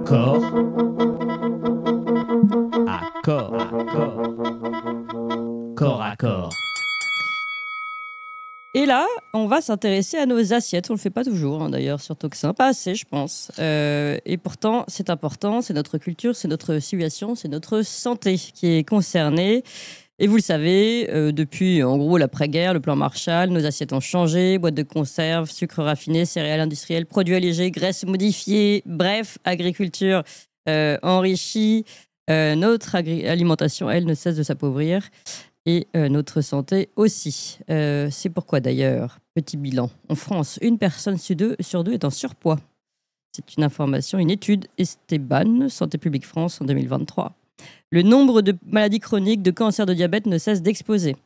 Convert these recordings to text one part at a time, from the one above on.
Corps à corps, corps à corps. Et là, on va s'intéresser à nos assiettes. On le fait pas toujours, hein, d'ailleurs, sur Toxin. Pas assez, je pense. Et pourtant, c'est important. C'est notre culture, c'est notre civilisation, c'est notre santé qui est concernée. Et vous le savez, depuis, en gros, l'après-guerre, le plan Marshall, nos assiettes ont changé. Boîtes de conserve, sucre raffiné, céréales industrielles, produits allégés, graisses modifiées. Bref, agriculture enrichie. Notre alimentation, elle, ne cesse de s'appauvrir. Et notre santé aussi. C'est pourquoi d'ailleurs, petit bilan, en France, une personne sur deux est en surpoids. C'est une information, une étude Esteban, Santé publique France en 2023. Le nombre de maladies chroniques, de cancers, de diabète ne cesse d'exploser.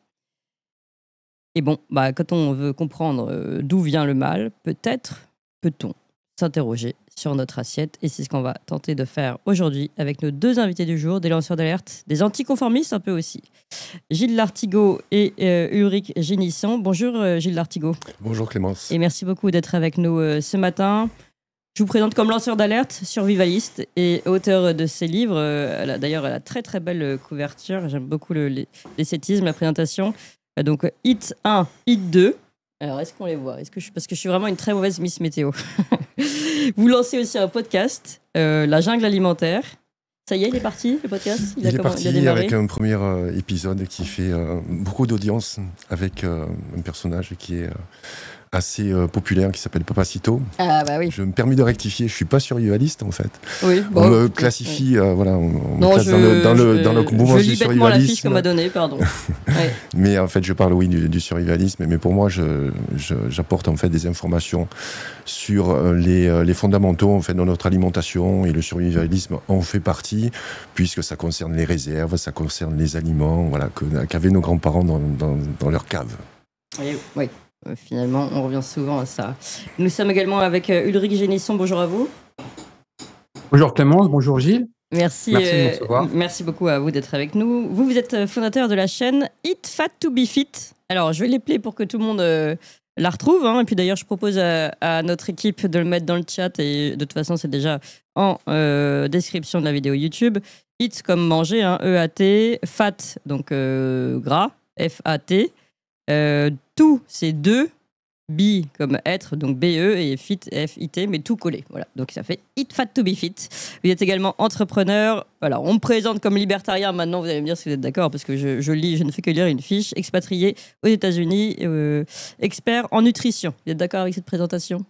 Et bon, quand on veut comprendre d'où vient le mal, peut-on s'interroger sur notre assiette. Et c'est ce qu'on va tenter de faire aujourd'hui avec nos deux invités du jour, des lanceurs d'alerte, des anticonformistes un peu aussi. Gilles Lartigot et Ulrich Génisson. Bonjour Gilles Lartigot. Bonjour Clémence. Et merci beaucoup d'être avec nous ce matin. Je vous présente comme lanceur d'alerte, survivaliste et auteur de ces livres. D'ailleurs, elle a très très belle couverture. J'aime beaucoup l'esthétisme, la présentation. Donc, Hit 1, Hit 2. Alors, est-ce qu'on les voit ? Parce que je suis vraiment une très mauvaise Miss Météo. Vous lancez aussi un podcast, La Jungle Alimentaire. Ça y est, il est parti, le podcast ? Il est parti avec un premier épisode qui fait beaucoup d'audience avec un personnage qui est assez populaire, qui s'appelle Papacito. Ah bah oui. Je me permets de rectifier, je ne suis pas survivaliste en fait. Oui, bon, on me classifie, voilà, on me classe dans le mouvement du survivalisme. Je lis bêtement la fiche qu'on m'a donnée, pardon. Ouais. Mais en fait, je parle, oui, du survivalisme. Mais pour moi, j'apporte en fait des informations sur les fondamentaux en fait, de notre alimentation. Et le survivalisme en fait partie, puisque ça concerne les réserves, ça concerne les aliments voilà, qu'avaient nos grands-parents dans leur cave. Oui. Finalement, on revient souvent à ça. Nous sommes également avec Ulrich Génisson. Bonjour à vous. Bonjour Clémence, bonjour Gilles. Merci de me recevoir. Merci beaucoup à vous d'être avec nous. Vous êtes fondateur de la chaîne Eat Fat to Be Fit. Alors, je vais l'épeler pour que tout le monde la retrouve. Hein. Et puis d'ailleurs, je propose à notre équipe de le mettre dans le chat. Et de toute façon, c'est déjà en description de la vidéo YouTube. Eat comme manger, hein, E-A-T. Fat, donc gras, F-A-T. Tout, c'est deux, be comme être, donc B-E, et fit, F-I-T, mais tout collé. Voilà. Donc ça fait Eat Fat to Be Fit. Vous êtes également entrepreneur. Alors, on me présente comme libertarien. Maintenant, vous allez me dire si vous êtes d'accord, parce que je ne fais que lire une fiche. Expatrié aux États-Unis, expert en nutrition. Vous êtes d'accord avec cette présentation ?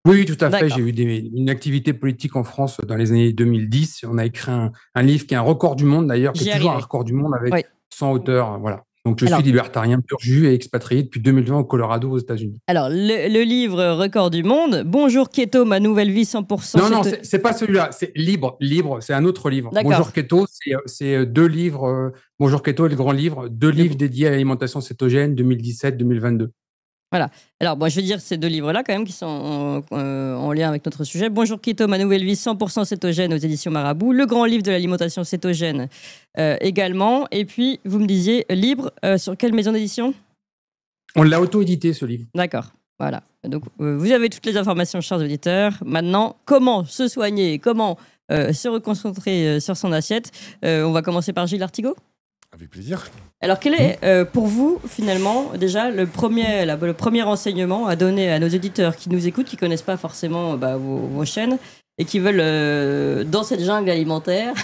Oui, tout à fait. J'ai eu une activité politique en France dans les années 2010. On a écrit un livre qui est un record du monde, d'ailleurs, qui est toujours un record du monde avec 100 auteurs. Voilà. Donc, je suis libertarien pur jus et expatrié depuis 2020 au Colorado, aux États-Unis. Alors, le livre Record du monde, Bonjour Keto, ma nouvelle vie 100%. Non, c'est pas celui-là. C'est Libre, c'est un autre livre. Bonjour Keto, c'est deux livres. Bonjour Keto est le grand livre. Deux livres dédiés à l'alimentation cétogène 2017-2022. Voilà. Alors, je vais dire ces deux livres-là, quand même, qui sont en lien avec notre sujet. Bonjour Keto, ma nouvelle vie 100% cétogène aux éditions Marabout. Le grand livre de l'alimentation cétogène également. Et puis, vous me disiez, libre, sur quelle maison d'édition ? On l'a auto-édité, ce livre. D'accord. Voilà. Donc, vous avez toutes les informations, chers auditeurs. Maintenant, comment se soigner ? Comment se reconcentrer sur son assiette ? On va commencer par Gilles Lartigot. Avec plaisir. Alors, quel est pour vous, finalement, déjà, le premier renseignement à donner à nos auditeurs qui nous écoutent, qui ne connaissent pas forcément vos chaînes et qui veulent, dans cette jungle alimentaire,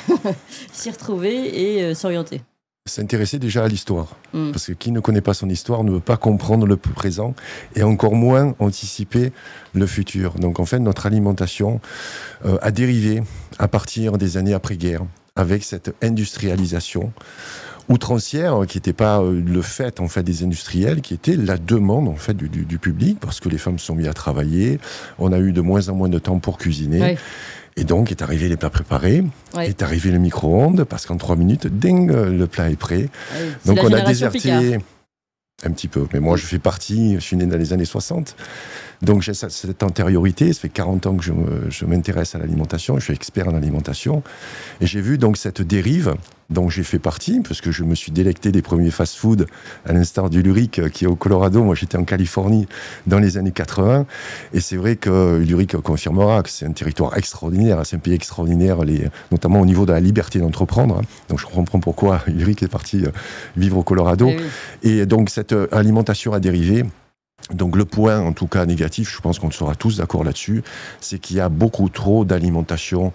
s'y retrouver et s'orienter ? S'intéresser déjà à l'histoire. Parce que qui ne connaît pas son histoire ne veut pas comprendre le présent et encore moins anticiper le futur. Donc, en fait, notre alimentation a dérivé à partir des années après-guerre avec cette industrialisation outrancière, qui n'était pas le fait en fait des industriels, qui était la demande en fait du public, parce que les femmes se sont mises à travailler, on a eu de moins en moins de temps pour cuisiner, oui. Et donc est arrivé les plats préparés, oui. Est arrivé le micro-ondes, parce qu'en 3 minutes, ding, le plat est prêt. Oui. Donc on a déserté Picard. Un petit peu, mais moi je suis né dans les années 60. Donc j'ai cette antériorité, ça fait 40 ans que je m'intéresse à l'alimentation, je suis expert en alimentation, et j'ai vu donc cette dérive dont j'ai fait partie, parce que je me suis délecté des premiers fast-food, à l'instar du Luric qui est au Colorado. Moi, j'étais en Californie dans les années 80, et c'est vrai que Luric confirmera que c'est un territoire extraordinaire, c'est un pays extraordinaire, notamment au niveau de la liberté d'entreprendre. Donc je comprends pourquoi Luric est parti vivre au Colorado. Et donc cette alimentation a dérivé. Donc le point, en tout cas négatif, je pense qu'on sera tous d'accord là-dessus, c'est qu'il y a beaucoup trop d'alimentation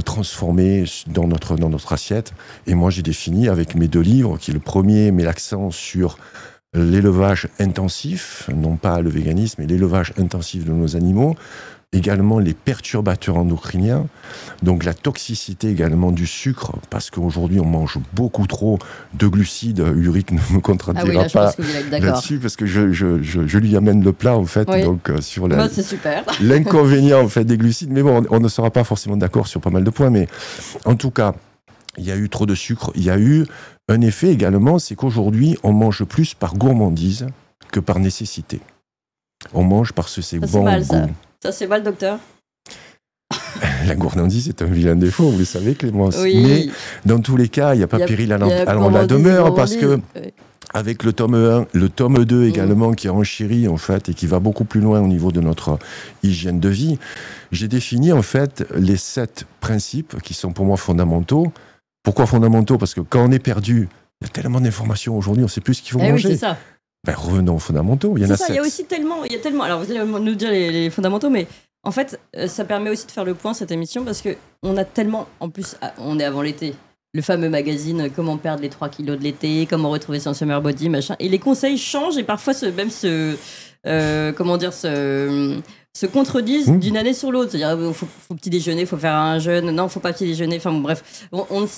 transformée dans notre assiette. Et moi, j'ai défini avec mes 2 livres, qui le premier met l'accent sur l'élevage intensif, non pas le véganisme, mais l'élevage intensif de nos animaux. Également les perturbateurs endocriniens, donc la toxicité également du sucre, parce qu'aujourd'hui on mange beaucoup trop de glucides. Ulrich ne me contredira pas là-dessus, parce que je lui amène le plat en fait, donc sur c'est super. L'inconvénient en fait des glucides. Mais bon, on ne sera pas forcément d'accord sur pas mal de points, mais en tout cas, il y a eu trop de sucre. Il y a eu un effet également, c'est qu'aujourd'hui on mange plus par gourmandise que par nécessité. On mange parce que c'est bon goût. Ça, c'est mal, docteur. La gourmandise est un vilain défaut, vous le savez, Clémence. Oui. Mais dans tous les cas, il n'y a pas péril à la demeure, parce que avec le tome 1, le tome 2 également, qui renchérit en fait, et qui va beaucoup plus loin au niveau de notre hygiène de vie, j'ai défini en fait les 7 principes qui sont pour moi fondamentaux. Pourquoi fondamentaux ? Parce que quand on est perdu, il y a tellement d'informations aujourd'hui, on ne sait plus ce qu'il faut manger. Oui, c'est ça. Revenons aux fondamentaux, il y en a 7. Il y a aussi tellement, alors vous allez nous dire les fondamentaux, mais en fait, ça permet aussi de faire le point, cette émission, parce qu'on a tellement, en plus, on est avant l'été, le fameux magazine Comment perdre les 3 kilos de l'été, comment retrouver son summer body, machin, et les conseils changent, et parfois se contredisent d'une année sur l'autre. C'est-à-dire, il faut petit déjeuner, il faut faire un jeûne, non, il ne faut pas petit déjeuner, enfin bon, bref,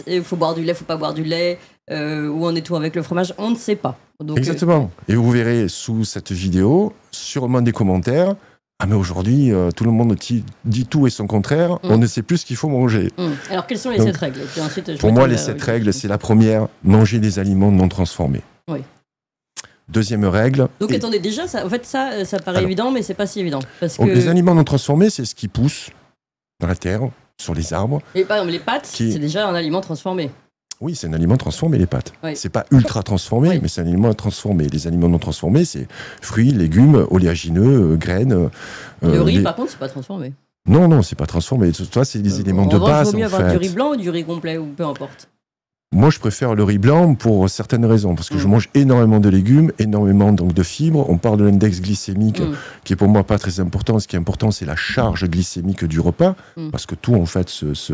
il faut boire du lait, il ne faut pas boire du lait, où en est-on avec le fromage, on ne sait pas. Donc, exactement. Et vous verrez sous cette vidéo, sûrement des commentaires, ah mais aujourd'hui, tout le monde dit tout et son contraire, on ne sait plus ce qu'il faut manger. Alors quelles sont les 7 règles ? Et puis ensuite, pour moi, les 7 règles, c'est la première, manger des aliments non transformés. Oui. Deuxième règle. Donc attendez, déjà, ça paraît évident, mais c'est pas si évident. Parce que... Les aliments non transformés, c'est ce qui pousse dans la terre, sur les arbres. Et par exemple, les pâtes, c'est déjà un aliment transformé. Oui, c'est un aliment transformé, les pâtes. Oui. C'est pas ultra transformé, mais c'est un aliment transformé. Les aliments non transformés, c'est fruits, légumes, oléagineux, graines. Le riz, par contre, c'est pas transformé. Non, c'est pas transformé. Toi, c'est des éléments de base. Il vaut mieux avoir du riz blanc ou du riz complet, ou peu importe. Moi, je préfère le riz blanc pour certaines raisons, parce que je mange énormément de légumes, énormément donc de fibres. On parle de l'index glycémique, qui est pour moi pas très important. Ce qui est important, c'est la charge glycémique du repas, parce que tout en fait se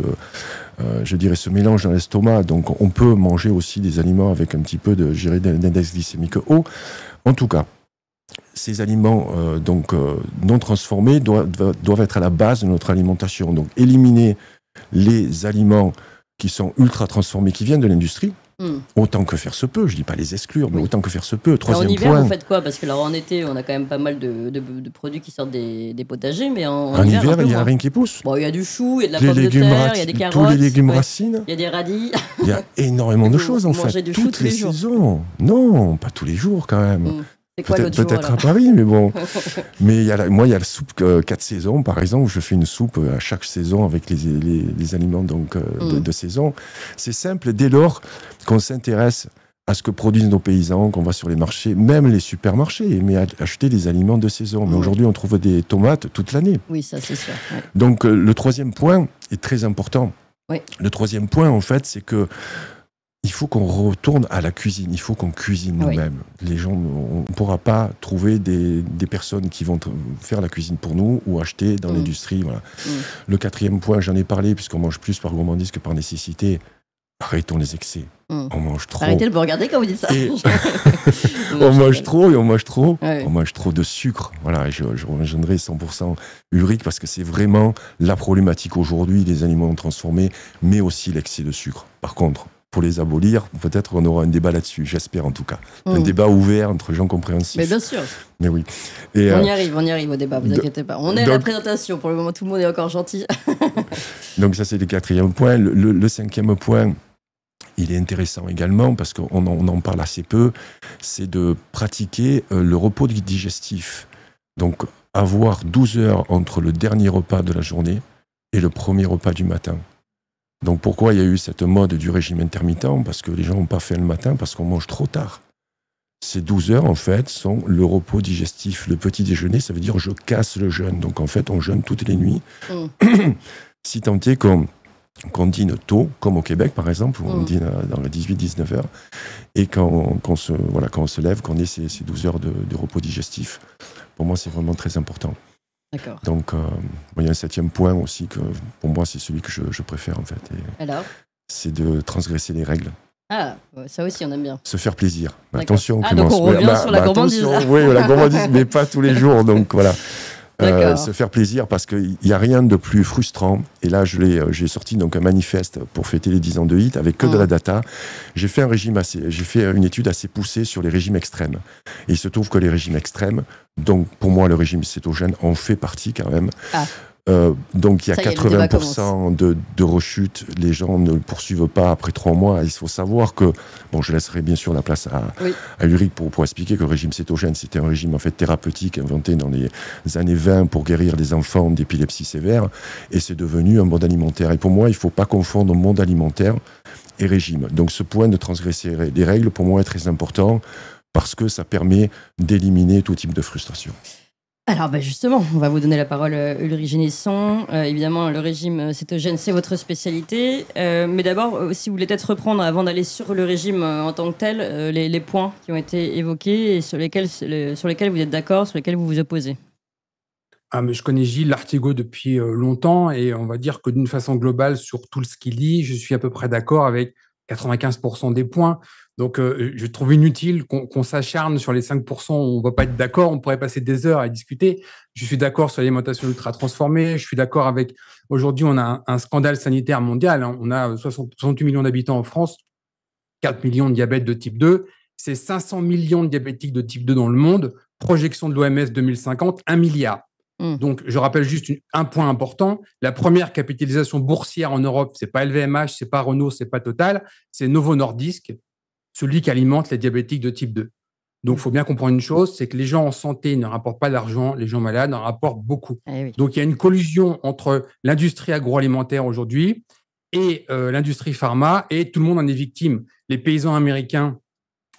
mélange dans l'estomac. Donc, on peut manger aussi des aliments avec un petit peu d'index glycémique haut. En tout cas, ces aliments non transformés doivent être à la base de notre alimentation. Donc, éliminer les aliments qui sont ultra transformés, qui viennent de l'industrie, autant que faire se peut. Je ne dis pas les exclure, mais autant que faire se peut. Troisième point. En hiver, vous faites quoi ? Parce que en été, on a quand même pas mal de produits qui sortent des potagers, mais en hiver, il n'y a rien qui pousse. Bon, il y a du chou, il y a de la pomme de terre, il y a des carottes. Tous les légumes racines. Il y a des radis. Il y a énormément de choses, en fait. Toutes les saisons. Non, pas tous les jours, quand même. Peut-être à Paris, mais bon. Mais il y a la soupe 4 saisons, par exemple, où je fais une soupe à chaque saison avec les aliments de saison. C'est simple, dès lors qu'on s'intéresse à ce que produisent nos paysans, qu'on va sur les marchés, même les supermarchés, mais acheter des aliments de saison. Mais aujourd'hui, on trouve des tomates toute l'année. Oui, ça c'est sûr. Ouais. Donc le troisième point est très important. Oui. Le troisième point, en fait, c'est que il faut qu'on retourne à la cuisine, il faut qu'on cuisine nous-mêmes. Les gens, on ne pourra pas trouver des personnes qui vont faire la cuisine pour nous ou acheter dans l'industrie. Voilà. Le quatrième point, j'en ai parlé, puisqu'on mange plus par gourmandise que par nécessité. Arrêtons les excès. On mange trop. Arrêtez de me regarder quand vous dites ça. On mange trop et on mange trop. Ouais. On mange trop de sucre. Voilà, je rejoindrai 100% Ulrich, parce que c'est vraiment la problématique aujourd'hui des aliments transformés, mais aussi l'excès de sucre. Par contre, pour les abolir, peut-être on aura un débat là-dessus, j'espère en tout cas. Un débat ouvert entre gens compréhensifs. Mais bien sûr. Mais oui. Et on y arrive au débat, vous inquiétez pas. On est à la présentation, pour le moment tout le monde est encore gentil. Donc ça c'est le quatrième point. Le cinquième point, il est intéressant également, parce qu'on en parle assez peu, c'est de pratiquer le repos digestif. Donc avoir 12 heures entre le dernier repas de la journée et le premier repas du matin. Donc pourquoi il y a eu cette mode du régime intermittent? Parce que les gens n'ont pas faim le matin, parce qu'on mange trop tard. Ces 12 heures, en fait, sont le repos digestif. Le petit déjeuner, ça veut dire je casse le jeûne. Donc en fait, on jeûne toutes les nuits. Si tant est qu'on dîne tôt, comme au Québec par exemple, où on dîne dans les 18-19 heures, et quand on se lève, qu'on ait ces 12 heures de repos digestif. Pour moi, c'est vraiment très important. D'accord. Donc, il y a un 7e point aussi que, pour moi, c'est celui que je préfère, en fait. Alors ? C'est de transgresser les règles. Ah, ça aussi, on aime bien. Se faire plaisir. Attention, donc on revient sur la gourmandise. Oui, la gourmandise, mais pas tous les jours. Donc, voilà. Se faire plaisir, parce qu'il n'y a rien de plus frustrant. Et là, j'ai sorti donc un manifeste pour fêter les 10 ans de HIIT avec que de la data. J'ai fait une étude assez poussée sur les régimes extrêmes. Et il se trouve que les régimes extrêmes, donc pour moi, le régime cétogène en fait partie quand même. Donc il y a 80% de rechute, les gens ne le poursuivent pas après 3 mois. Il faut savoir que, je laisserai bien sûr la place à Ulrich pour expliquer que le régime cétogène, c'était un régime en fait thérapeutique inventé dans les années 20 pour guérir des enfants d'épilepsie sévère, et c'est devenu un mode alimentaire. Et pour moi, il ne faut pas confondre monde alimentaire et régime. Donc ce point de transgresser les règles, pour moi, est très important, parce que ça permet d'éliminer tout type de frustration. Alors justement, on va vous donner la parole, Ulrich Génisson. Évidemment, le régime cétogène, c'est votre spécialité. Mais d'abord, si vous voulez peut-être reprendre, avant d'aller sur le régime en tant que tel, les points qui ont été évoqués et sur lesquels vous êtes d'accord, sur lesquels vous vous opposez. Mais je connais Gilles Lartigot depuis longtemps, et on va dire que d'une façon globale, sur tout ce qu'il dit, je suis à peu près d'accord avec 95% des points. Donc, je trouve inutile qu'on s'acharne sur les 5% où on ne va pas être d'accord. On pourrait passer des heures à discuter. Je suis d'accord sur l'alimentation ultra transformée. Je suis d'accord avec... Aujourd'hui, on a un scandale sanitaire mondial. On a 68 millions d'habitants en France, 4 millions de diabète de type 2. C'est 500 millions de diabétiques de type 2 dans le monde. Projection de l'OMS 2050, 1 milliard. Donc, je rappelle juste un point important. La première capitalisation boursière en Europe, ce n'est pas LVMH, ce n'est pas Renault, ce n'est pas Total, c'est Novo Nordisk, celui qui alimente les diabétiques de type 2. Donc, il faut bien comprendre une chose, c'est que les gens en santé ne rapportent pas d'argent, les gens malades en rapportent beaucoup. Donc, il y a une collusion entre l'industrie agroalimentaire aujourd'hui et l'industrie pharma, et tout le monde en est victime. Les paysans américains,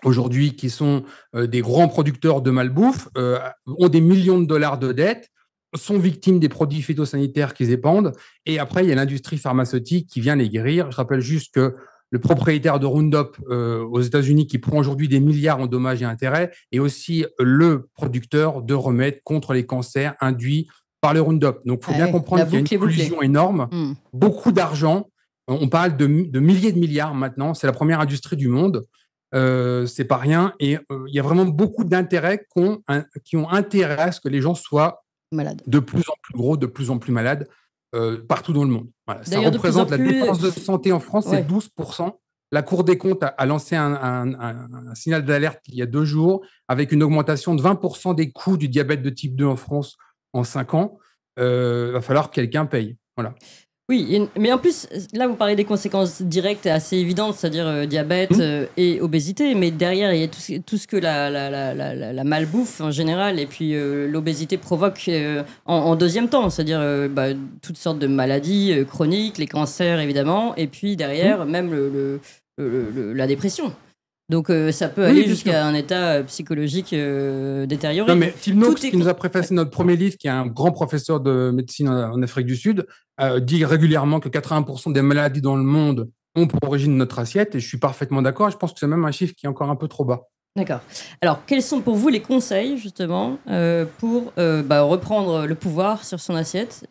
aujourd'hui, qui sont des grands producteurs de malbouffe, ont des millions de dollars de dettes, sont victimes des produits phytosanitaires qu'ils épandent. Et après, il y a l'industrie pharmaceutique qui vient les guérir. Je rappelle juste que le propriétaire de Roundup aux États-Unis, qui prend aujourd'hui des milliards en dommages et intérêts, est aussi le producteur de remèdes contre les cancers induits par le Roundup. Donc, il faut bien comprendre qu'il y a une collusion énorme, beaucoup d'argent. On parle de milliers de milliards maintenant. C'est la première industrie du monde. C'est pas rien. Et il y a vraiment beaucoup d'intérêts qui ont intérêt à ce que les gens soient malades, de plus en plus gros, de plus en plus malades, partout dans le monde. Voilà. Ça représente la dépense de santé en France, c'est 12%. La Cour des comptes a lancé un signal d'alerte il y a 2 jours, avec une augmentation de 20% des coûts du diabète de type 2 en France en 5 ans. Va falloir que quelqu'un paye. Voilà. Oui, mais en plus, là, vous parlez des conséquences directes et assez évidentes, c'est-à-dire diabète et obésité, mais derrière, il y a tout ce que la malbouffe en général et puis l'obésité provoque en deuxième temps, c'est-à-dire toutes sortes de maladies chroniques, les cancers évidemment, et puis derrière, même la dépression. Donc ça peut aller jusqu'à un état psychologique détérioré. Non, mais Tim Noakes, qui nous a préfacé notre premier livre, qui est un grand professeur de médecine en Afrique du Sud, dit régulièrement que 80% des maladies dans le monde ont pour origine notre assiette, et je suis parfaitement d'accord. Je pense que c'est même un chiffre qui est encore un peu trop bas. D'accord. Alors, quels sont pour vous les conseils, justement, pour reprendre le pouvoir sur son assiette,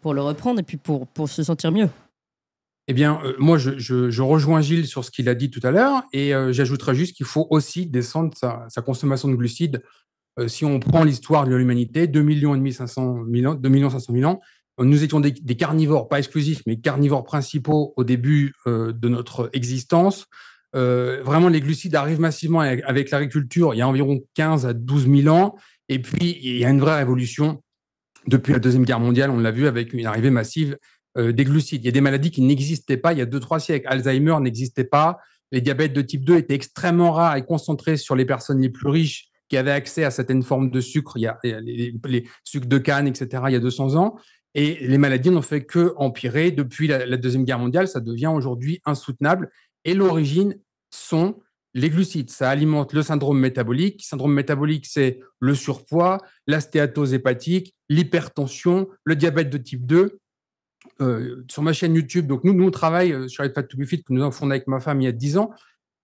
pour le reprendre et puis pour se sentir mieux ? Eh bien, moi, je rejoins Gilles sur ce qu'il a dit tout à l'heure, et j'ajouterais juste qu'il faut aussi descendre sa consommation de glucides. Si on prend l'histoire de l'humanité, 2,5 millions ans, nous étions des carnivores, pas exclusifs, mais carnivores principaux au début de notre existence. Vraiment, les glucides arrivent massivement avec l'agriculture il y a environ 15 à 12 000 ans, et puis il y a une vraie révolution depuis la Deuxième Guerre mondiale, on l'a vu avec une arrivée massive des glucides. Il y a des maladies qui n'existaient pas il y a 2-3 siècles. Alzheimer n'existait pas. Les diabètes de type 2 étaient extrêmement rares et concentrés sur les personnes les plus riches qui avaient accès à certaines formes de sucre, il y a les sucres de canne, etc., il y a 200 ans. Et les maladies n'ont fait qu'empirer. Depuis la Deuxième Guerre mondiale, ça devient aujourd'hui insoutenable. Et l'origine sont les glucides. Ça alimente le syndrome métabolique. Le syndrome métabolique, c'est le surpoids, la stéatose hépatique, l'hypertension, le diabète de type 2. Sur ma chaîne YouTube, donc nous on travaille sur Eat Fat to Be Fit, que nous avons fondé avec ma femme il y a 10 ans.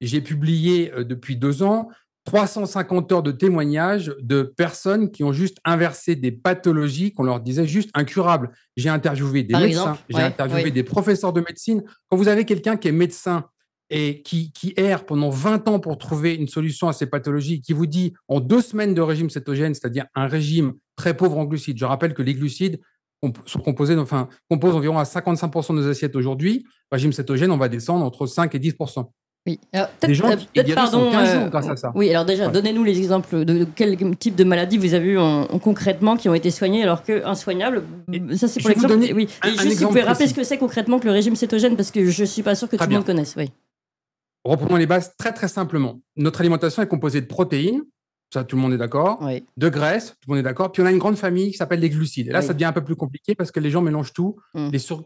J'ai publié depuis 2 ans 350 heures de témoignages de personnes qui ont juste inversé des pathologies qu'on leur disait juste incurables. J'ai interviewé des médecins, j'ai interviewé des professeurs de médecine. Quand vous avez quelqu'un qui est médecin et qui erre pendant 20 ans pour trouver une solution à ces pathologies, qui vous dit en 2 semaines de régime cétogène, c'est-à-dire un régime très pauvre en glucides, je rappelle que les glucides composent environ à 55% de nos assiettes aujourd'hui, régime cétogène, on va descendre entre 5 et 10%. Oui. Des gens qui guérissent en 15 jours grâce à ça. Oui, alors déjà, donnez-nous les exemples de quel type de maladies vous avez eu concrètement qui ont été soignées alors qu'insoignables. Ça, c'est pour l'exemple. Oui. Et juste, si vous pouvez rappeler ce que c'est concrètement que le régime cétogène, parce que je ne suis pas sûr que tout le monde connaisse. Oui. Reprenons les bases très, très simplement. Notre alimentation est composée de protéines, ça, tout le monde est d'accord, de graisses, tout le monde est d'accord, puis on a une grande famille qui s'appelle les glucides. Et là, ça devient un peu plus compliqué parce que les gens mélangent tout. Les sucres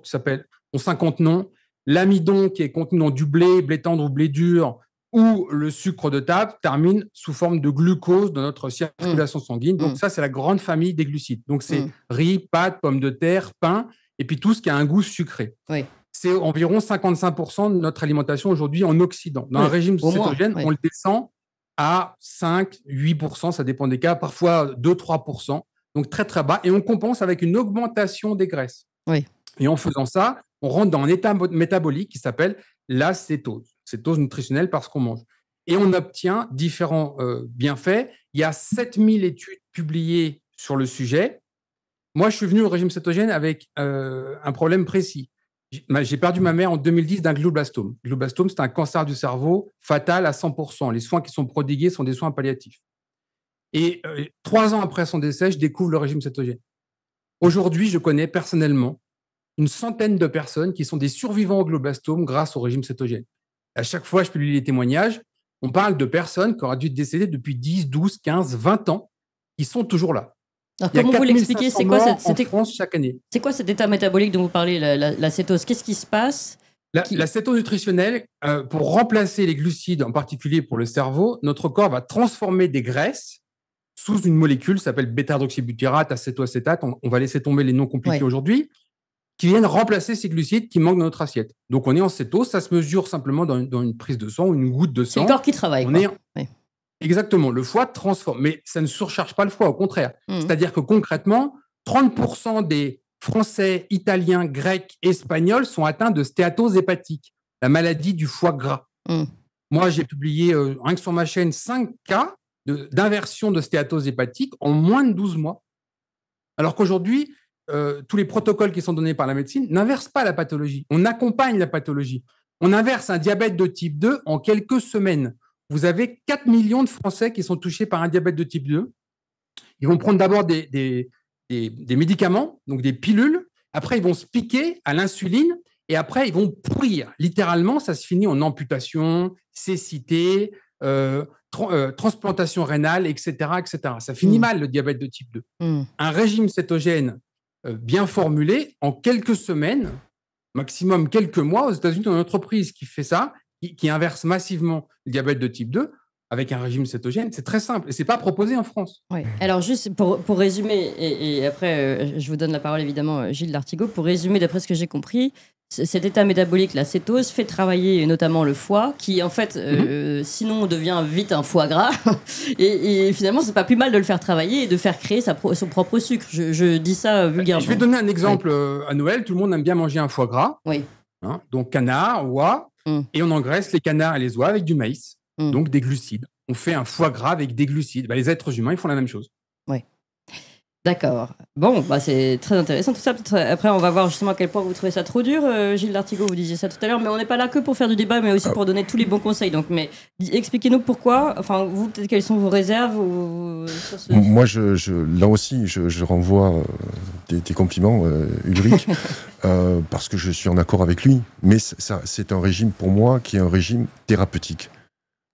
ont 50 noms. L'amidon qui est contenu dans du blé tendre ou blé dur, ou le sucre de table termine sous forme de glucose dans notre circulation sanguine. Donc ça, c'est la grande famille des glucides. Donc c'est riz, pâtes, pommes de terre, pain, et puis tout ce qui a un goût sucré. Oui. C'est environ 55% de notre alimentation aujourd'hui en Occident. Dans un régime cétogène, on le descend à 5-8%, ça dépend des cas, parfois 2-3%, donc très très bas, et on compense avec une augmentation des graisses. Oui. Et en faisant ça, on rentre dans un état métabolique qui s'appelle la cétose nutritionnelle parce qu'on mange. Et on obtient différents bienfaits. Il y a 7000 études publiées sur le sujet. Moi, je suis venu au régime cétogène avec un problème précis. J'ai perdu ma mère en 2010 d'un glioblastome. Le glioblastome, c'est un cancer du cerveau fatal à 100%. Les soins qui sont prodigués sont des soins palliatifs. Et 3 ans après son décès, je découvre le régime cétogène. Aujourd'hui, je connais personnellement une centaine de personnes qui sont des survivants au glioblastome grâce au régime cétogène. À chaque fois, je publie les témoignages. On parle de personnes qui auraient dû décéder depuis 10, 12, 15, 20 ans, qui sont toujours là. Alors, comment vous l'expliquez, c'est quoi en France chaque année. C'est quoi cet état métabolique dont vous parlez, la cétose? Qu'est-ce qui se passe? La cétose nutritionnelle, pour remplacer les glucides, en particulier pour le cerveau, notre corps va transformer des graisses sous une molécule qui s'appelle bêta-hydroxybutyrate, acétoacétate. On va laisser tomber les noms compliqués aujourd'hui, qui viennent remplacer ces glucides qui manquent dans notre assiette. Donc, on est en cétose, ça se mesure simplement dans une prise de sang ou une goutte de sang. C'est le corps qui travaille. Exactement, le foie transforme, mais ça ne surcharge pas le foie, au contraire. C'est-à-dire que concrètement, 30% des Français, Italiens, Grecs, Espagnols sont atteints de stéatose hépatique, la maladie du foie gras. Moi, j'ai publié, rien que sur ma chaîne, 5 cas d'inversion de stéatose hépatique en moins de 12 mois. Alors qu'aujourd'hui, tous les protocoles qui sont donnés par la médecine n'inversent pas la pathologie. On accompagne la pathologie. On inverse un diabète de type 2 en quelques semaines. Vous avez 4 millions de Français qui sont touchés par un diabète de type 2. Ils vont prendre d'abord des médicaments, donc des pilules. Après, ils vont se piquer à l'insuline et après, ils vont pourrir. Littéralement, ça se finit en amputation, cécité, transplantation rénale, etc., etc. Ça finit mal, le diabète de type 2. Un régime cétogène bien formulé, en quelques semaines, maximum quelques mois, aux États-Unis, on a une entreprise qui fait ça, qui inverse massivement le diabète de type 2 avec un régime cétogène. C'est très simple et ce n'est pas proposé en France. Oui. Alors, juste pour résumer, et après, je vous donne la parole évidemment, Gilles Lartigot, pour résumer, d'après ce que j'ai compris, cet état métabolique, la cétose, fait travailler notamment le foie, qui en fait, sinon devient vite un foie gras. et finalement, c'est pas plus mal de le faire travailler et de faire créer son propre sucre. Je dis ça vulgairement. Je vais donner un exemple. À Noël, tout le monde aime bien manger un foie gras. Oui. Donc canard, oie, et on engraisse les canards et les oies avec du maïs, donc des glucides. On fait un foie gras avec des glucides. Les êtres humains, ils font la même chose. Oui. D'accord. Bon, c'est très intéressant tout ça. Après, on va voir justement à quel point vous trouvez ça trop dur. Gilles Lartigot, vous disiez ça tout à l'heure, mais on n'est pas là que pour faire du débat, mais aussi pour donner tous les bons conseils. Donc, mais expliquez-nous pourquoi. Enfin, vous, peut-être quelles sont vos réserves Moi, là aussi, je renvoie des compliments, Ulrich, parce que je suis en accord avec lui. Mais c'est un régime pour moi qui est un régime thérapeutique.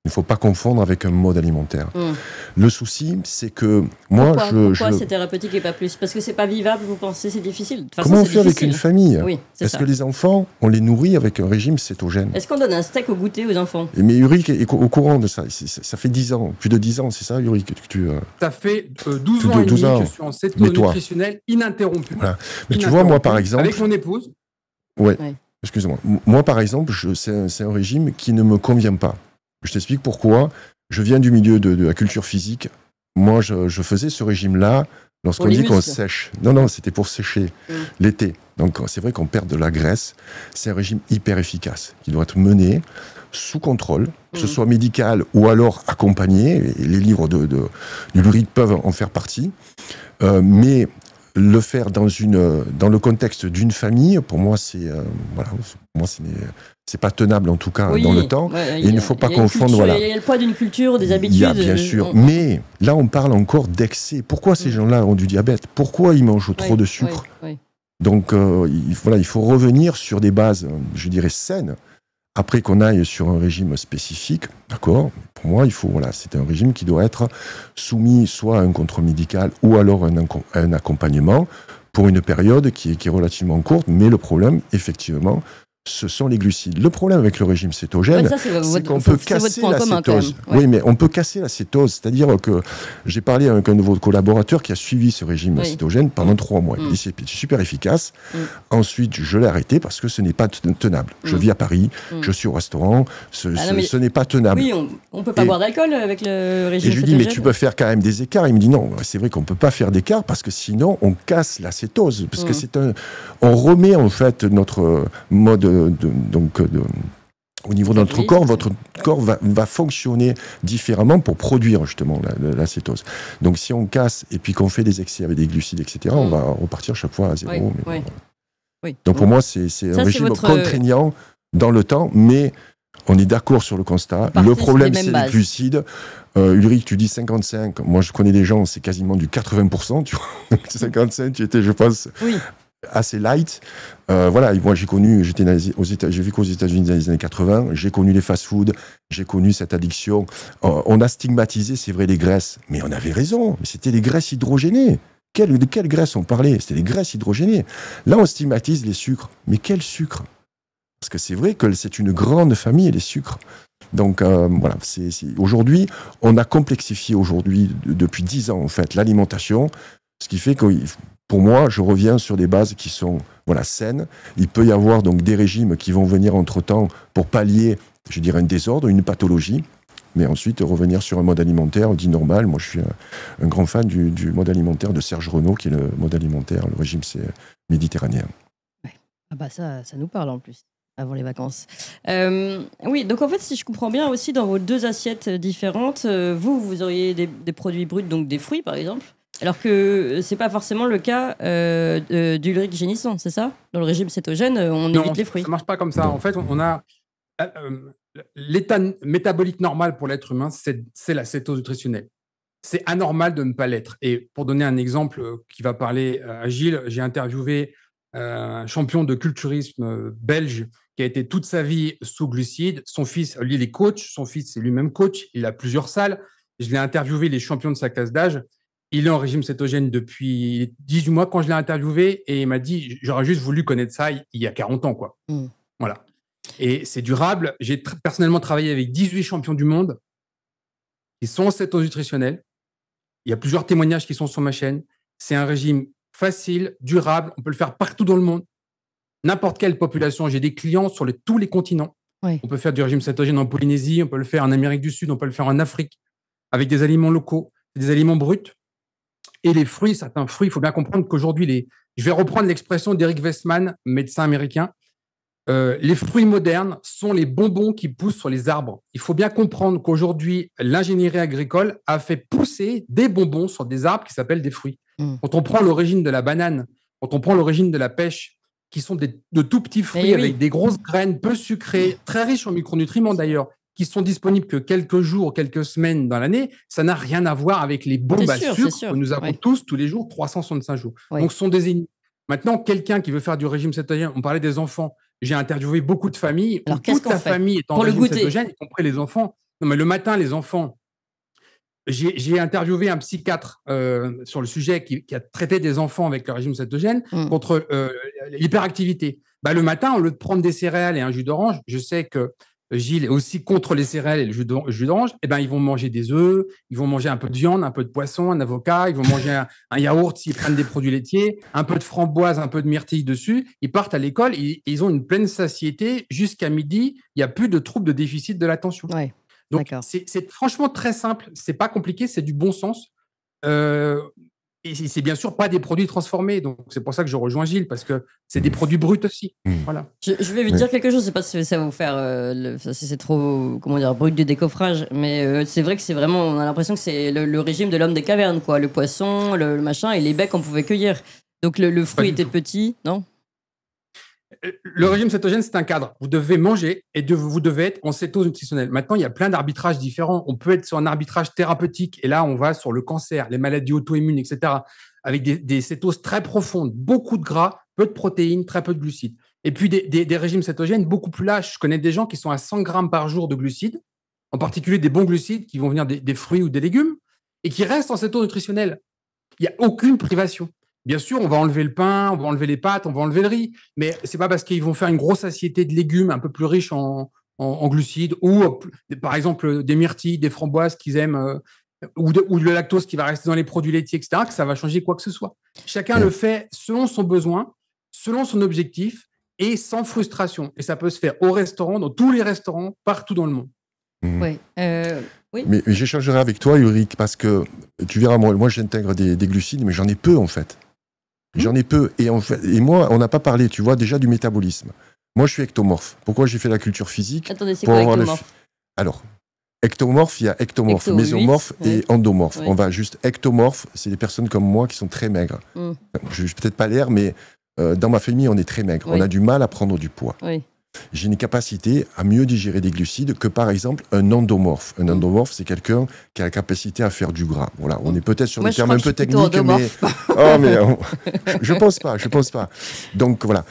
Il ne faut pas confondre avec un mode alimentaire. Le souci, c'est que moi, pourquoi c'est thérapeutique et pas plus? Parce que c'est pas vivable, vous pensez, c'est difficile? De toute façon, comment on fait avec une famille? Oui, Est-ce que les enfants, on les nourrit avec un régime cétogène? Est-ce qu'on donne un steak au goûter aux enfants? Mais Ulrich est au courant de ça. Ça fait 10 ans, plus de 10 ans, c'est ça, Ulrich, que tu... Ça fait 12 ans et demi que je suis en cétose nutritionnelle ininterrompue. Voilà. Mais tu vois, moi, par exemple... Avec mon épouse. Ouais. Excuse-moi. Moi, par exemple, c'est un régime qui ne me convient pas. Je t'explique pourquoi. Je viens du milieu de la culture physique. Moi, je faisais ce régime-là lorsqu'on dit qu'on sèche. Non, c'était pour sécher l'été. Donc, c'est vrai qu'on perd de la graisse. C'est un régime hyper efficace qui doit être mené sous contrôle, que ce soit médical ou alors accompagné. Et les livres d'Ulrich peuvent en faire partie. Mais le faire dans le contexte d'une famille, pour moi, c'est pas tenable en tout cas dans le temps. Et il ne faut pas confondre. Il y a le poids d'une culture, des habitudes. Il y a bien sûr, mais là on parle encore d'excès. Pourquoi ces gens-là ont du diabète? Pourquoi ils mangent trop de sucre? Donc il faut revenir sur des bases, je dirais saines. Après qu'on aille sur un régime spécifique, d'accord. Pour moi, c'est un régime qui doit être soumis soit à un contrôle médical ou alors un accompagnement pour une période qui est relativement courte. Mais le problème, effectivement, ce sont les glucides. Le problème avec le régime cétogène, c'est qu'on peut casser la cétose. Oui, mais on peut casser la cétose. C'est-à-dire que j'ai parlé avec un nouveau collaborateur qui a suivi ce régime cétogène pendant 3 mois. Il dit c'est super efficace. Ensuite, je l'ai arrêté parce que ce n'est pas tenable. Je vis à Paris, je suis au restaurant, ce n'est pas tenable. Oui, on ne peut pas boire d'alcool avec le régime cétogène. Et je lui dis, mais tu peux faire quand même des écarts. Il me dit non, c'est vrai qu'on ne peut pas faire d'écart parce que sinon, on casse la cétose. Parce que on remet en fait notre mode au niveau de notre corps, votre corps va fonctionner différemment pour produire justement la cétose. Donc si on casse et puis qu'on fait des excès avec des glucides, etc., on va repartir chaque fois à zéro. Donc pour moi, c'est un régime contraignant dans le temps, mais on est d'accord sur le constat. Le problème, c'est les glucides. Ulrich, tu dis 55. Moi, je connais des gens, c'est quasiment du 80%. Tu vois. 55, tu étais, je pense... assez light. Moi j'ai vécu aux États-Unis dans les années 80, j'ai connu les fast-foods, j'ai connu cette addiction. On a stigmatisé, c'est vrai, les graisses, mais on avait raison, mais c'était les graisses hydrogénées. De quelles graisses on parlait? C'était les graisses hydrogénées. Là, on stigmatise les sucres. Mais quel sucre? Parce que c'est vrai que c'est une grande famille, les sucres. Donc aujourd'hui, on a complexifié depuis 10 ans en fait, l'alimentation, ce qui fait que pour moi, je reviens sur des bases qui sont saines. Il peut y avoir donc des régimes qui vont venir entre-temps pour pallier, je dirais, un désordre, une pathologie, mais ensuite revenir sur un mode alimentaire dit normal. Moi, je suis un grand fan du mode alimentaire de Serge Renaud, qui est le mode alimentaire, le régime méditerranéen. Ouais. Ah bah ça nous parle en plus, avant les vacances. Oui, donc en fait, si je comprends bien aussi, dans vos 2 assiettes différentes, vous auriez des produits bruts, donc des fruits par exemple. Alors que c'est pas forcément le cas d'Ulrich Génisson, c'est ça? Dans le régime cétogène, on évite les fruits. Ça marche pas comme ça. En fait, on a l'état métabolique normal pour l'être humain, c'est la cétose nutritionnelle. C'est anormal de ne pas l'être. Et pour donner un exemple qui va parler à Gilles, j'ai interviewé un champion de culturisme belge qui a été toute sa vie sous glucides. Son fils, lui, il est coach. Son fils est lui-même coach. Il a plusieurs salles. Je l'ai interviewé, les champions de sa classe d'âge. Il est en régime cétogène depuis 18 mois quand je l'ai interviewé et il m'a dit « J'aurais juste voulu connaître ça il y a 40 ans. » quoi. Voilà. Et c'est durable. J'ai personnellement travaillé avec 18 champions du monde qui sont en cétose nutritionnelle. Il y a plusieurs témoignages qui sont sur ma chaîne. C'est un régime facile, durable. On peut le faire partout dans le monde. N'importe quelle population. J'ai des clients sur tous les continents. Oui. On peut faire du régime cétogène en Polynésie, on peut le faire en Amérique du Sud, on peut le faire en Afrique avec des aliments locaux, des aliments bruts. Et les fruits, certains fruits, il faut bien comprendre qu'aujourd'hui, je vais reprendre l'expression d'Eric Westman, médecin américain, les fruits modernes sont les bonbons qui poussent sur les arbres. Il faut bien comprendre qu'aujourd'hui, l'ingénierie agricole a fait pousser des bonbons sur des arbres qui s'appellent des fruits. Quand on prend l'origine de la banane, quand on prend l'origine de la pêche, qui sont de tout petits fruits avec des grosses graines peu sucrées, très riches en micronutriments d'ailleurs, qui sont disponibles que quelques jours, quelques semaines dans l'année, ça n'a rien à voir avec les bombes à sucre que nous avons tous les jours, 365 jours. Donc, ce sont des ennemis. Maintenant, quelqu'un qui veut faire du régime cétogène, on parlait des enfants, j'ai interviewé beaucoup de familles, où toute la famille est en régime cétogène, y compris les enfants. Non, mais le matin, les enfants, j'ai interviewé un psychiatre sur le sujet qui a traité des enfants avec le régime cétogène contre l'hyperactivité. Le matin, au lieu de prendre des céréales et un jus d'orange, je sais que Gilles est aussi contre les céréales et le jus d'orange, ils vont manger des œufs, ils vont manger un peu de viande, un peu de poisson, un avocat, ils vont manger un yaourt s'ils prennent des produits laitiers, un peu de framboise, un peu de myrtille dessus. Ils partent à l'école, ils ont une pleine satiété jusqu'à midi. Il n'y a plus de troubles de déficit de l'attention. Ouais. Donc, c'est franchement très simple. C'est pas compliqué, c'est du bon sens. Et c'est bien sûr pas des produits transformés. Donc, c'est pour ça que je rejoins Gilles, parce que c'est des produits bruts aussi. Voilà. Je vais vous dire quelque chose. Je sais pas si ça va vous faire... si c'est trop, comment dire, brut de décoffrage. Mais c'est vrai que c'est vraiment... On a l'impression que c'est le régime de l'homme des cavernes, quoi. Le poisson, le machin, et les becs, on pouvait cueillir. Donc, le fruit était petit, non ? Le régime cétogène, c'est un cadre. Vous devez manger et vous devez être en céto-nutritionnel. Maintenant, il y a plein d'arbitrages différents. On peut être sur un arbitrage thérapeutique et là, on va sur le cancer, les maladies auto-immunes, etc. Avec des cétoses très profondes, beaucoup de gras, peu de protéines, très peu de glucides. Et puis, des régimes cétogènes beaucoup plus lâches. Je connais des gens qui sont à 100 grammes par jour de glucides, en particulier des bons glucides qui vont venir des fruits ou des légumes et qui restent en céto-nutritionnel. Il n'y a aucune privation. Bien sûr, on va enlever le pain, on va enlever les pâtes, on va enlever le riz, mais c'est pas parce qu'ils vont faire une grosse satiété de légumes un peu plus riches en glucides ou, par exemple, des myrtilles, des framboises qu'ils aiment ou le lactose qui va rester dans les produits laitiers, etc., que ça va changer quoi que ce soit. Chacun le fait selon son besoin, selon son objectif et sans frustration. Et ça peut se faire au restaurant, dans tous les restaurants, partout dans le monde. Oui. Oui. Mais j'échangerai avec toi, Ulrich, parce que tu verras, moi j'intègre des glucides, mais j'en ai peu en fait. J'en ai peu. Et moi, on n'a pas parlé, tu vois, déjà du métabolisme. Moi, je suis ectomorphe. Pourquoi j'ai fait la culture physique ? Attendez, c'est quoi ectomorphe ? Alors, ectomorphe, il y a ectomorphe, mésomorphe et endomorphe. Oui. On va juste ectomorphe, c'est des personnes comme moi qui sont très maigres. Je n'ai peut-être pas l'air, mais dans ma famille, on est très maigre. On a du mal à prendre du poids. Oui. J'ai une capacité à mieux digérer des glucides que, par exemple, un endomorphe. Un endomorphe, c'est quelqu'un qui a la capacité à faire du gras. Voilà, on est peut-être sur des termes un peu techniques, mais... je pense pas. Donc, voilà.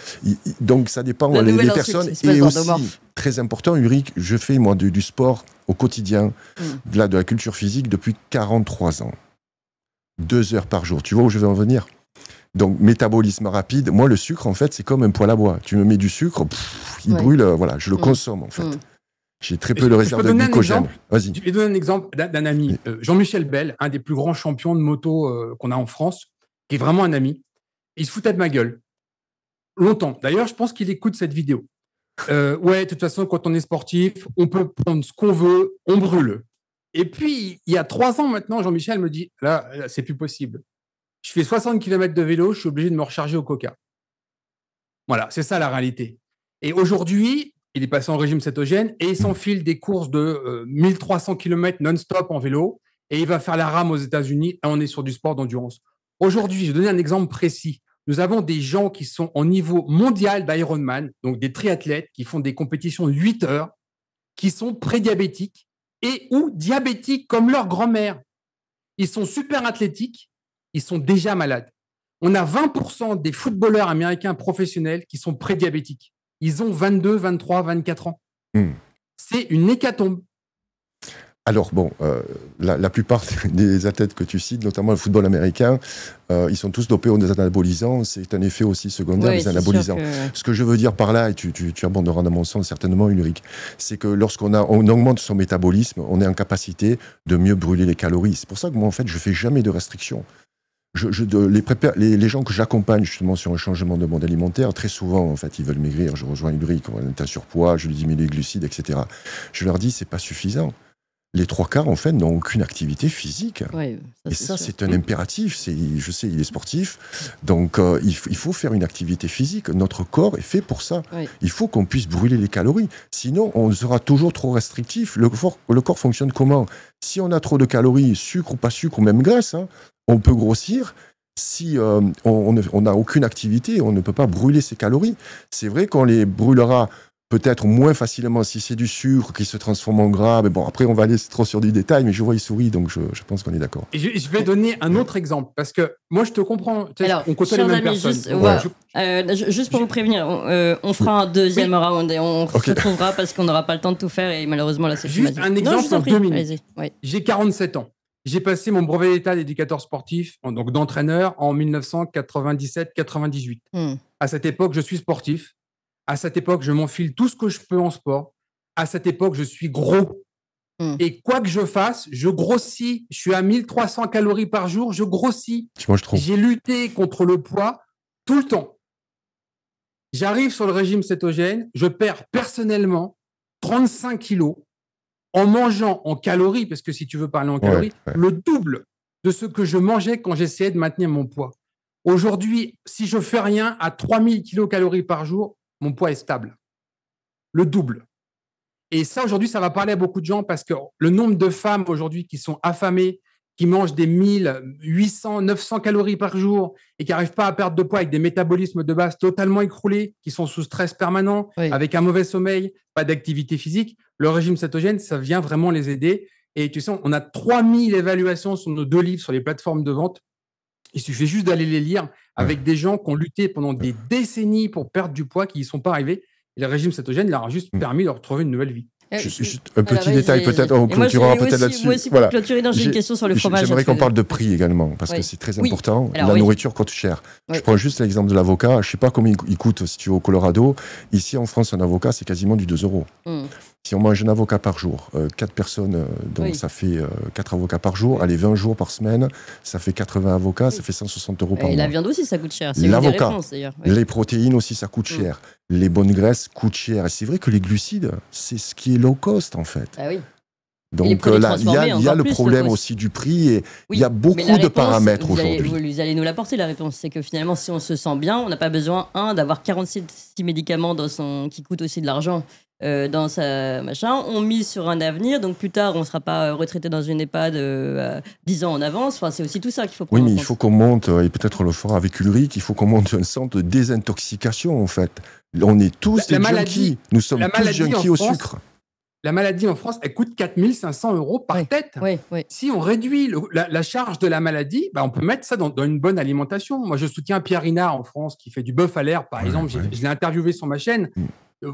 Donc, ça dépend des personnes. Et aussi, très important, Ulrich, je fais, moi, du sport au quotidien, de la culture physique depuis 43 ans. 2 heures par jour. Tu vois où je vais en venir ? Donc, métabolisme rapide. Moi, le sucre, en fait, c'est comme un poêle à bois. Tu me mets du sucre, il brûle, voilà, je le consomme, en fait. J'ai très peu de réserve de glycogène. Vas-y. Je vais donner un exemple d'un ami, Jean-Michel Bell, un des plus grands champions de moto qu'on a en France, qui est vraiment un ami. Il se foutait de ma gueule. Longtemps. D'ailleurs, je pense qu'il écoute cette vidéo. De toute façon, quand on est sportif, on peut prendre ce qu'on veut, on brûle. Et puis, il y a 3 ans maintenant, Jean-Michel me dit, là c'est plus possible. Je fais 60 km de vélo, je suis obligé de me recharger au coca. Voilà, c'est ça la réalité. Et aujourd'hui, il est passé en régime cétogène et il s'enfile des courses de 1300 km non-stop en vélo et il va faire la rame aux États-Unis et on est sur du sport d'endurance. Aujourd'hui, je vais donner un exemple précis. Nous avons des gens qui sont au niveau mondial d'Ironman, donc des triathlètes qui font des compétitions de 8 heures, qui sont prédiabétiques et ou diabétiques comme leur grand-mère. Ils sont super athlétiques. Ils sont déjà malades. On a 20% des footballeurs américains professionnels qui sont prédiabétiques. Ils ont 22, 23, 24 ans. C'est une hécatombe. Alors, bon, la plupart des athlètes que tu cites, notamment le football américain, ils sont tous dopés aux anabolisants. C'est un effet aussi secondaire des anabolisants. Ce que je veux dire par là, et tu abonderas dans mon sens certainement, Ulrich, c'est que lorsqu'on augmente son métabolisme, on est en capacité de mieux brûler les calories. C'est pour ça que moi, en fait, je ne fais jamais de restrictions. Les gens que j'accompagne justement sur un changement de mode alimentaire, très souvent, en fait, ils veulent maigrir. Je rejoins Ulrich, on est en surpoids, je lui diminue les glucides, etc. Je leur dis, c'est pas suffisant. Les 3/4, en fait, n'ont aucune activité physique. Oui, ça, c'est un impératif. Je sais, il est sportif. Donc, il faut faire une activité physique. Notre corps est fait pour ça. Oui. Il faut qu'on puisse brûler les calories. Sinon, on sera toujours trop restrictif. Le corps fonctionne comment ? Si on a trop de calories, sucre ou pas sucre, ou même graisse, on peut grossir. Si on n'a aucune activité, on ne peut pas brûler ces calories. C'est vrai qu'on les brûlera peut-être moins facilement si c'est du sucre qui se transforme en gras. Mais bon, après, on va aller trop sur du détail, mais je vois, il sourit, donc je pense qu'on est d'accord. Je vais donner un autre exemple, parce que moi, je te comprends. Alors, on côtoie les mêmes personnes. Juste pour vous prévenir, on fera un deuxième round et on se retrouvera parce qu'on n'aura pas le temps de tout faire et malheureusement, là, c'est juste un exemple en 2 minutes. J'ai 47 ans. J'ai passé mon brevet d'état d'éducateur sportif, donc d'entraîneur, en 1997-98. À cette époque, je suis sportif. À cette époque, je m'enfile tout ce que je peux en sport. À cette époque, je suis gros. Et quoi que je fasse, je grossis. Je suis à 1300 calories par jour, je grossis. Tu manges trop. J'ai lutté contre le poids tout le temps. J'arrive sur le régime cétogène, je perds personnellement 35 kilos en mangeant en calories, parce que si tu veux parler en calories, le double de ce que je mangeais quand j'essayais de maintenir mon poids. Aujourd'hui, si je fais rien, à 3000 kilocalories par jour, mon poids est stable. Le double. Et ça, aujourd'hui, ça va parler à beaucoup de gens parce que le nombre de femmes aujourd'hui qui sont affamées, qui mangent des 1800, 900 calories par jour et qui n'arrivent pas à perdre de poids avec des métabolismes de base totalement écroulés, qui sont sous stress permanent, avec un mauvais sommeil, pas d'activité physique, le régime cétogène, ça vient vraiment les aider. Et tu sais, on a 3000 évaluations sur nos 2 livres sur les plateformes de vente. Il suffit juste d'aller les lire avec des gens qui ont lutté pendant des décennies pour perdre du poids, qui n'y sont pas arrivés. Et le régime cétogène leur a juste permis de retrouver une nouvelle vie. Juste un petit détail, peut-être, on clôturera peut-être là-dessus. Moi aussi, pour clôturer, j'ai une question sur le fromage. J'aimerais qu'on parle de prix également, parce que c'est très important. La nourriture coûte cher. Je prends juste l'exemple de l'avocat. Je ne sais pas combien il coûte si tu es au Colorado. Ici, en France, un avocat, c'est quasiment du 2 €. Si on mange un avocat par jour, 4 personnes, donc ça fait 4 avocats par jour. Allez, 20 jours par semaine, ça fait 80 avocats, ça fait 160 € par mois. Et la viande aussi, ça coûte cher. C'est l'avocat. Une des réponses, d'ailleurs. Les protéines aussi, ça coûte cher. Les bonnes graisses coûtent cher. Et c'est vrai que les glucides, c'est ce qui est low cost, en fait. Ah oui. Donc là, il y a le problème aussi du prix et il y a beaucoup de paramètres aujourd'hui. Vous allez nous l'apporter, la réponse. C'est que finalement, si on se sent bien, on n'a pas besoin, d'avoir 46 médicaments qui coûtent aussi de l'argent dans sa machin. On mise sur un avenir, donc plus tard, on ne sera pas retraité dans une EHPAD 10 ans en avance. Enfin, c'est aussi tout ça qu'il faut prendre en compte. Oui, mais il faut qu'on monte, et peut-être on le fera avec Ulrich, il faut qu'on monte un centre de désintoxication, en fait. On est tous des junkies. Nous sommes tous junkies au sucre. La maladie en France, elle coûte 4 500 € par tête. Si on réduit la charge de la maladie, on peut mettre ça dans une bonne alimentation. Moi, je soutiens Pierre Hinard en France, qui fait du bœuf à l'herbe, par exemple. Je l'ai interviewé sur ma chaîne.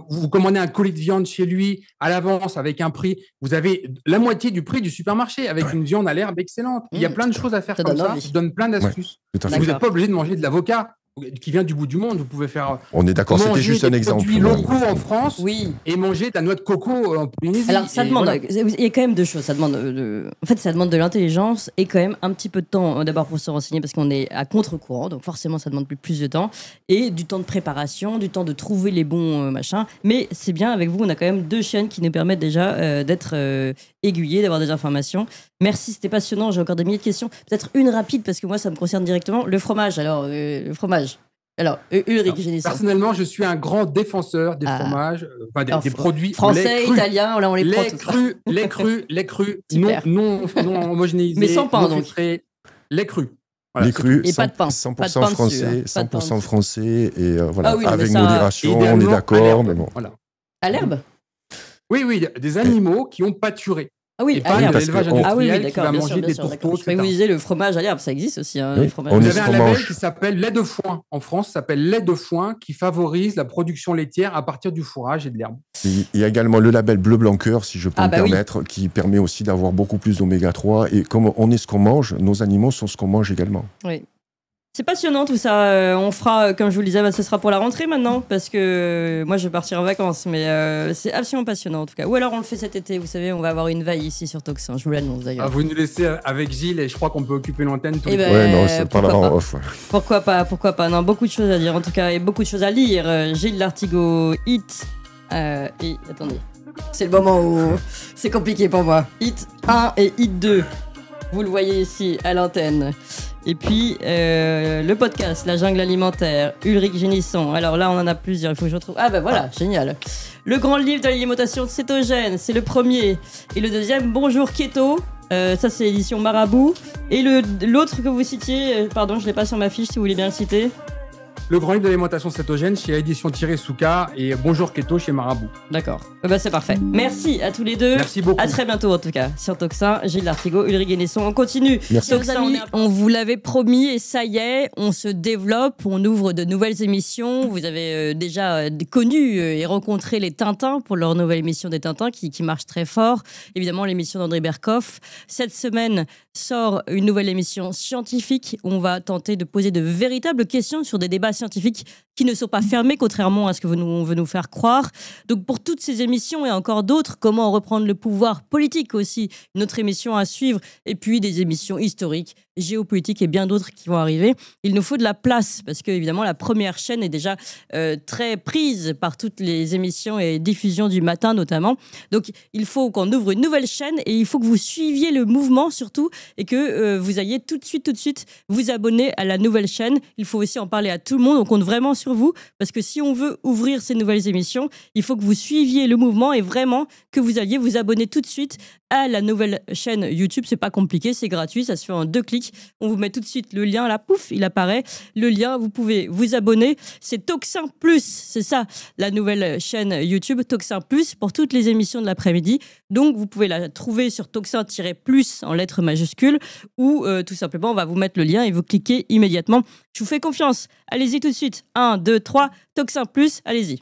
Vous commandez un colis de viande chez lui à l'avance avec un prix. Vous avez la moitié du prix du supermarché avec une viande à l'herbe excellente. Il y a plein de choses à faire comme ça. Je donne plein d'astuces. Vous n'êtes pas obligé de manger de l'avocat qui vient du bout du monde. Vous pouvez faire. On est d'accord, c'était juste un exemple. Manger des produits locaux en France et manger de la noix de coco en Polynésie. Alors, ça demande. Il y a quand même 2 choses. Ça demande en fait, ça demande de l'intelligence et quand même un petit peu de temps d'abord pour se renseigner parce qu'on est à contre-courant. Donc, forcément, ça demande plus de temps et du temps de préparation, du temps de trouver les bons machins. Mais c'est bien, avec vous, on a quand même 2 chaînes qui nous permettent déjà d'être aiguillés, d'avoir des informations. Merci, c'était passionnant. J'ai encore des milliers de questions. Peut-être une rapide parce que moi, ça me concerne directement. Le fromage. Alors, le fromage. Alors, Ulrich Génisson. Personnellement, je suis un grand défenseur des fromages, des produits français, italiens, là on les prend tous. Les crus, non homogénéisés, mais sans pain donc. Les crus. Voilà, les crus, et pas de pain. 100% français, 100% français, et voilà, avec modération, on est d'accord, mais bon. Voilà. À l'herbe. Oui, des animaux qui ont pâturé. Ah oui, et pas de l'élevage industriel qui va bien manger des tourteaux. Je vous disais le fromage à l'herbe, ça existe aussi. Les fromages. Vous avez un label qui s'appelle lait de foin. En France, ça s'appelle lait de foin qui favorise la production laitière à partir du fourrage et de l'herbe. Il y a également le label bleu blanc cœur, si je peux me permettre, qui permet aussi d'avoir beaucoup plus d'oméga 3. Et comme on est ce qu'on mange, nos animaux sont ce qu'on mange également. Oui. C'est passionnant tout ça. On fera, comme je vous le disais, ce sera pour la rentrée maintenant, parce que moi je vais partir en vacances, mais c'est absolument passionnant en tout cas. Ou alors on le fait cet été, vous savez, on va avoir une veille ici sur Toxin, je vous l'annonce d'ailleurs. Vous nous laissez avec Gilles et je crois qu'on peut occuper l'antenne tout le temps. Non, c'est pas là en off. Pourquoi pas. Non, beaucoup de choses à dire en tout cas, et beaucoup de choses à lire. Gilles Lartigot, Hit, et attendez, c'est le moment où c'est compliqué pour moi. Hit 1 et Hit 2, vous le voyez ici à l'antenne. Et puis, le podcast, La Jungle Alimentaire, Ulrich Génisson. Alors là, on en a plusieurs, il faut que je retrouve. Ah ben voilà, génial. Le grand livre de l'alimentation cétogène, c'est le premier. Et le deuxième, Bonjour Keto. Ça, c'est l'édition Marabout. Et l'autre que vous citiez, pardon, je ne l'ai pas sur ma fiche, si vous voulez bien le citer. Le Grand Livre de l'alimentation cétogène chez Édition Souka et Bonjour Keto chez Marabout. D'accord. C'est parfait. Merci à tous les deux. Merci beaucoup. À très bientôt en tout cas sur Toxin. Gilles Lartigot, Ulrich Guénesson. On continue. Merci. Toxin, on vous l'avait promis et ça y est, on se développe, on ouvre de nouvelles émissions. Vous avez déjà connu et rencontré les Tintins pour leur nouvelle émission des Tintins qui marche très fort. Évidemment, l'émission d'André Berkoff. Cette semaine sort une nouvelle émission scientifique où on va tenter de poser de véritables questions sur des débats scientifiques qui ne sont pas fermés, contrairement à ce que on veut nous faire croire. Donc pour toutes ces émissions et encore d'autres, comment reprendre le pouvoir politique aussi, une autre émission à suivre, et puis des émissions historiques, géopolitiques et bien d'autres qui vont arriver. Il nous faut de la place parce que évidemment la première chaîne est déjà très prise par toutes les émissions et diffusions du matin notamment. Donc il faut qu'on ouvre une nouvelle chaîne et il faut que vous suiviez le mouvement surtout et que vous ayez tout de suite vous abonner à la nouvelle chaîne. Il faut aussi en parler à tout le monde. On compte vraiment sur vous parce que si on veut ouvrir ces nouvelles émissions, il faut que vous suiviez le mouvement et vraiment que vous alliez vous abonner tout de suite à la nouvelle chaîne YouTube. C'est pas compliqué, c'est gratuit, ça se fait en 2 clics. On vous met tout de suite le lien là, pouf, il apparaît. Le lien, vous pouvez vous abonner. C'est Toxin Plus, c'est ça, la nouvelle chaîne YouTube, Toxin Plus, pour toutes les émissions de l'après-midi. Donc, vous pouvez la trouver sur Toxin-Plus en lettres majuscules ou tout simplement, on va vous mettre le lien et vous cliquez immédiatement. Je vous fais confiance. Allez-y tout de suite. 1, 2, 3, Toxin Plus, allez-y.